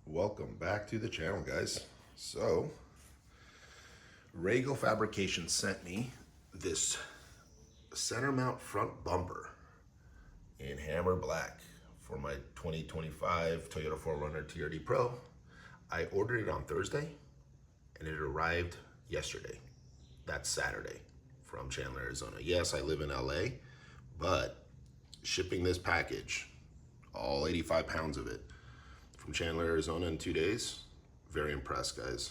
Welcome back to the channel, guys. So, Rago Fabrication sent me this center mount front bumper in hammer black for my 2025 Toyota 4Runner TRD Pro. I ordered it on Thursday and it arrived yesterday. That's Saturday from Chandler, Arizona. Yes, I live in LA, but shipping this package, all 85 pounds of it, from Chandler, Arizona in 2 days. Very impressed, guys.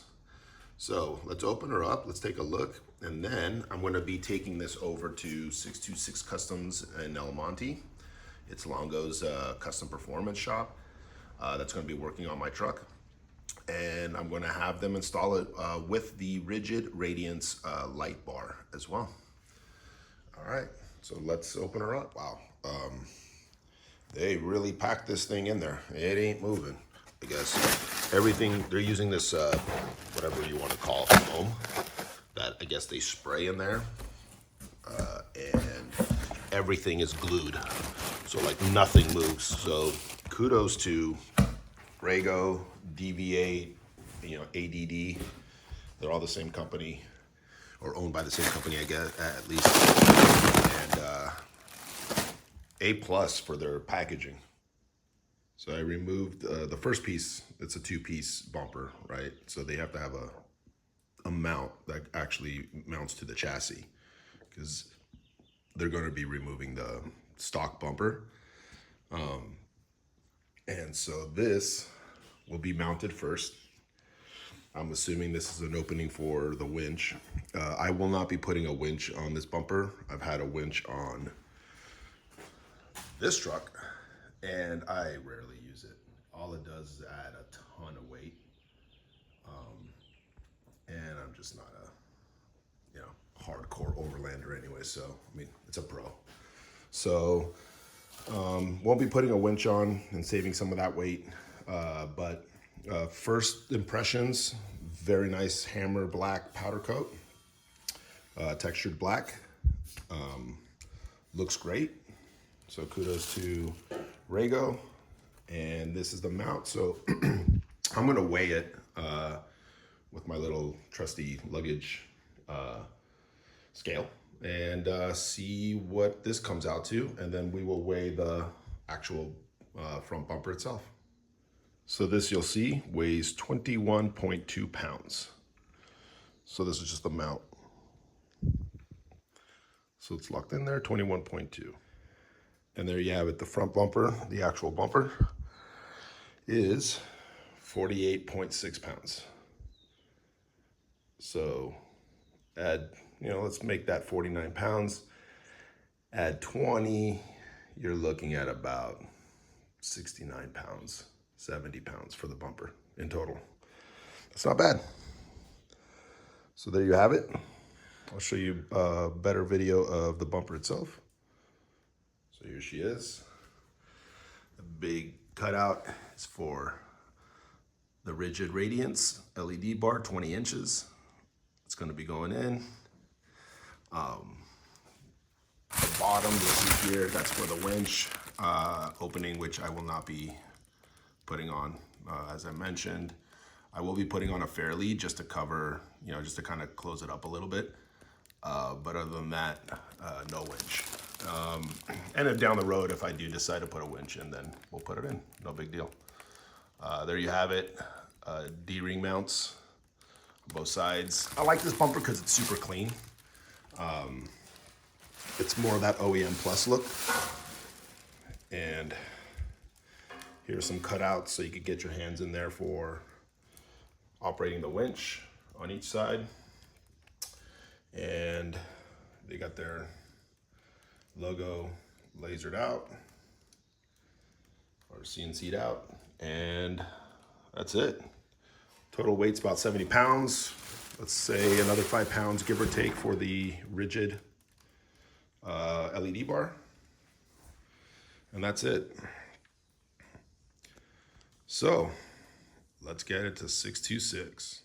So let's open her up, let's take a look, and then I'm gonna be taking this over to 626 Customs in El Monte. It's Longo's custom performance shop that's gonna be working on my truck. And I'm gonna have them install it with the rigid radiance light bar as well. All right, so let's open her up. Wow. They really packed this thing in there. It ain't moving. I guess everything, they're using this, whatever you want to call it, foam, that I guess they spray in there. And everything is glued. So like nothing moves. So kudos to Rago, DVA, ADD. They're all the same company, or owned by the same company, I guess, at least. And A+ for their packaging. So I removed the first piece. It's a 2-piece bumper, right? So they have to have a mount that actually mounts to the chassis, because they're going to be removing the stock bumper. And so this will be mounted first. I'm assuming this is an opening for the winch. I will not be putting a winch on this bumper. I've had a winch on this truck, and I rarely use it. All it does is add a ton of weight. And I'm just not a hardcore overlander anyway, so I mean, it's a pro. So won't be putting a winch on and saving some of that weight, but first impressions, very nice hammer black powder coat, textured black. Looks great. So kudos to Rago, and this is the mount. So I'm gonna weigh it with my little trusty luggage scale and see what this comes out to, and then we will weigh the actual front bumper itself. So this, you'll see, weighs 21.2 pounds. So this is just the mount. So it's locked in there, 21.2. And there you have it. The front bumper, the actual bumper, is 48.6 pounds. So add, let's make that 49 pounds. Add 20, you're looking at about 69 pounds, 70 pounds for the bumper in total. That's not bad. So there you have it. I'll show you a better video of the bumper itself. So here she is. The big cutout is for the rigid radiance LED bar, 20 inches. It's going to be going in. The bottom, you'll see here, that's for the winch opening, which I will not be putting on. As I mentioned, I will be putting on a fair lead just to cover, just to kind of close it up a little bit. But other than that, no winch. And then down the road, if I do decide to put a winch in, then we'll put it in. No big deal. There you have it. D-ring mounts on both sides. I like this bumper because it's super clean. It's more of that OEM Plus look. And here's some cutouts so you could get your hands in there for operating the winch on each side. And they got their logo lasered out or CNC'd out, and that's it. Total weight's about 70 pounds. Let's say another 5 pounds, give or take, for the rigid LED bar. And that's it. So let's get it to 626.